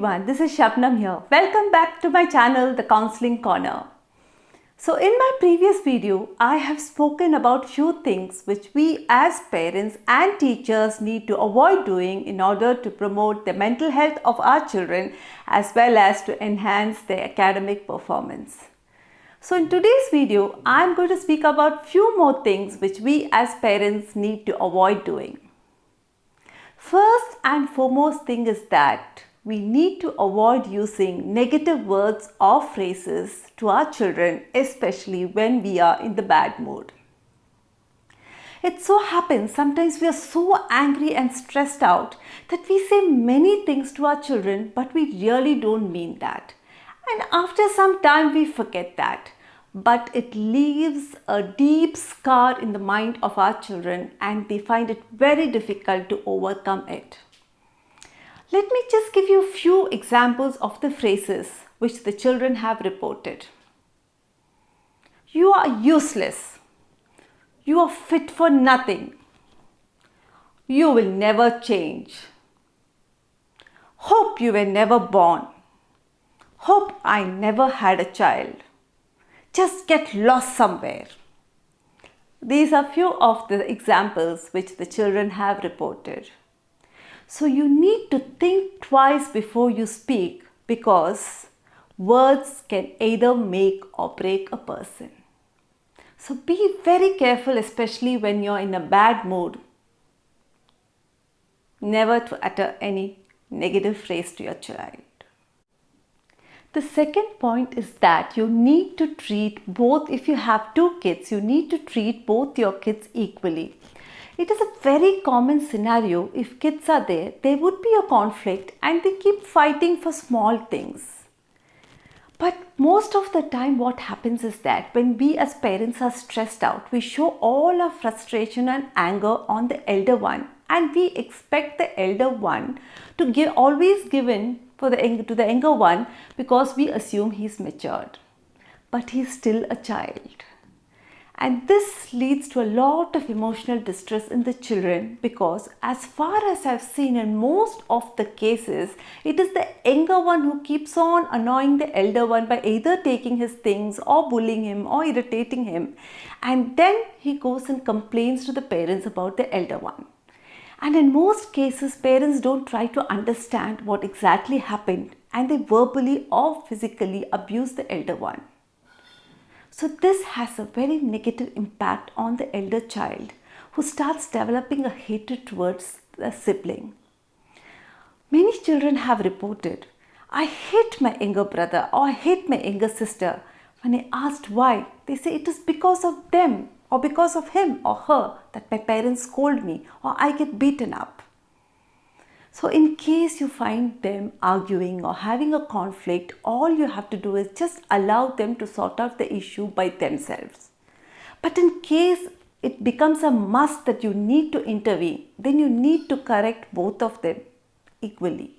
everyone, this is Shabnam here. Welcome back to my channel, The Counseling Corner. So in my previous video, I have spoken about few things which we as parents and teachers need to avoid doing in order to promote the mental health of our children as well as to enhance their academic performance. So in today's video, I am going to speak about few more things which we as parents need to avoid doing. First and foremost thing is that we need to avoid using negative words or phrases to our children, especially when we are in the bad mood. It so happens sometimes we are so angry and stressed out that we say many things to our children, but we really don't mean that. And after some time we forget that. But it leaves a deep scar in the mind of our children and they find it very difficult to overcome it. Let me just give you a few examples of the phrases which the children have reported. You are useless. You are fit for nothing. You will never change. Hope you were never born. Hope I never had a child. Just get lost somewhere. These are few of the examples which the children have reported. So you need to think twice before you speak because words can either make or break a person. So be very careful, especially when you're in a bad mood, never to utter any negative phrase to your child. The second point is that you need to treat both, if you have two kids, you need to treat both your kids equally. It is a very common scenario. If kids are there would be a conflict and they keep fighting for small things. But most of the time what happens is that when we as parents are stressed out, we show all our frustration and anger on the elder one and we expect the elder one to always give in to the younger one because we assume he's matured. But he's still a child. And this leads to a lot of emotional distress in the children because as far as I've seen in most of the cases, it is the younger one who keeps on annoying the elder one by either taking his things or bullying him or irritating him. And then he goes and complains to the parents about the elder one. And in most cases, parents don't try to understand what exactly happened and they verbally or physically abuse the elder one. So this has a very negative impact on the elder child who starts developing a hatred towards the sibling. Many children have reported, I hate my younger brother or I hate my younger sister. When I asked why, they say it is because of them or because of him or her that my parents scold me or I get beaten up. So in case you find them arguing or having a conflict, all you have to do is just allow them to sort out the issue by themselves. But in case it becomes a must that you need to intervene, then you need to correct both of them equally.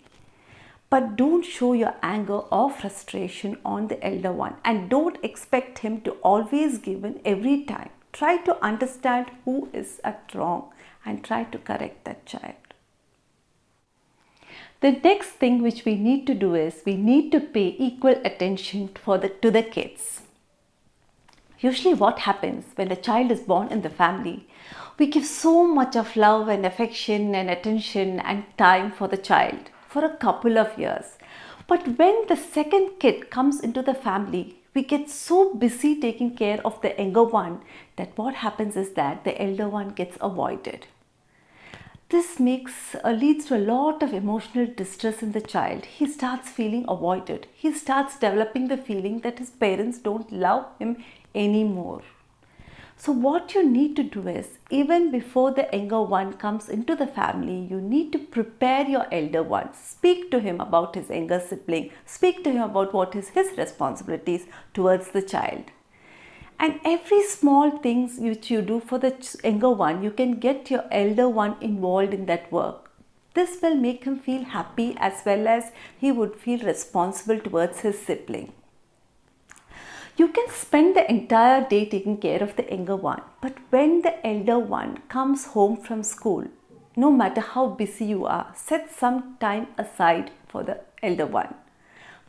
But don't show your anger or frustration on the elder one and don't expect him to always give in every time. Try to understand who is at wrong and try to correct that child. The next thing which we need to do is we need to pay equal attention to the kids. Usually what happens when a child is born in the family, we give so much of love and affection and attention and time for the child for a couple of years. But when the second kid comes into the family, we get so busy taking care of the younger one that what happens is that the elder one gets avoided. This leads to a lot of emotional distress in the child. He starts feeling avoided. He starts developing the feeling that his parents don't love him anymore. So what you need to do is, even before the younger one comes into the family, you need to prepare your elder one. Speak to him about his younger sibling. Speak to him about what is his responsibilities towards the child. And every small things which you do for the younger one, you can get your elder one involved in that work. This will make him feel happy as well as he would feel responsible towards his sibling. You can spend the entire day taking care of the younger one, but when the elder one comes home from school, no matter how busy you are, set some time aside for the elder one.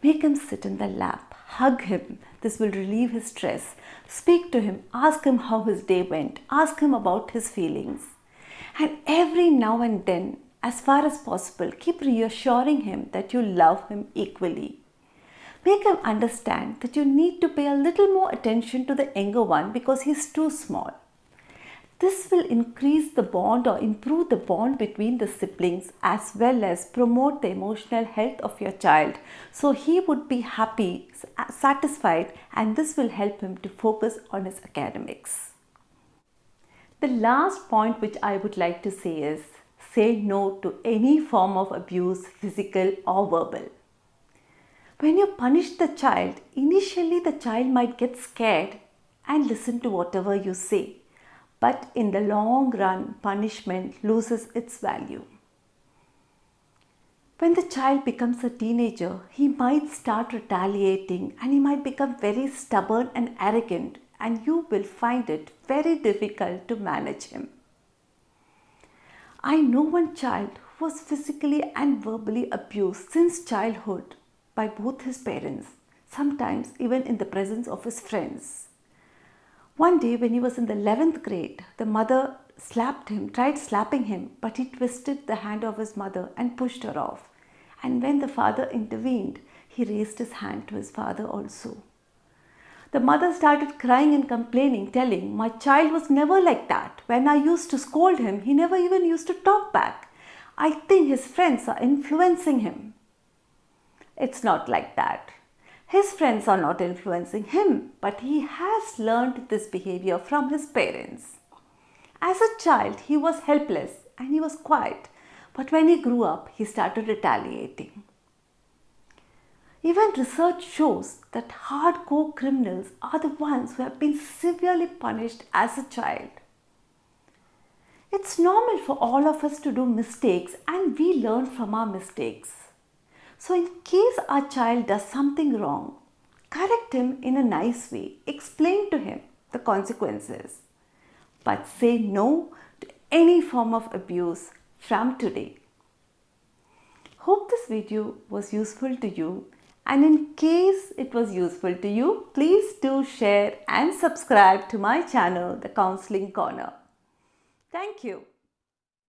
Make him sit in the lap, hug him. This will relieve his stress. Speak to him, ask him how his day went, ask him about his feelings. And every now and then, as far as possible, keep reassuring him that you love him equally. Make him understand that you need to pay a little more attention to the younger one because he's too small. This will increase the bond or improve the bond between the siblings as well as promote the emotional health of your child. So he would be happy, satisfied, and this will help him to focus on his academics. The last point which I would like to say is say no to any form of abuse, physical or verbal. When you punish the child, initially the child might get scared and listen to whatever you say. But in the long run, punishment loses its value. When the child becomes a teenager, he might start retaliating and he might become very stubborn and arrogant, and you will find it very difficult to manage him. I know one child who was physically and verbally abused since childhood by both his parents, sometimes even in the presence of his friends. One day when he was in the 11th grade, the mother tried slapping him, but he twisted the hand of his mother and pushed her off. And when the father intervened, he raised his hand to his father also. The mother started crying and complaining, telling, "My child was never like that. When I used to scold him, he never even used to talk back. I think his friends are influencing him." It's not like that. His friends are not influencing him, but he has learned this behavior from his parents. As a child, he was helpless and he was quiet, but when he grew up, he started retaliating. Even research shows that hardcore criminals are the ones who have been severely punished as a child. It's normal for all of us to do mistakes and we learn from our mistakes. So in case our child does something wrong, correct him in a nice way, explain to him the consequences, but say no to any form of abuse from today. Hope this video was useful to you, and in case it was useful to you, please do share and subscribe to my channel, The Counseling Corner. Thank you.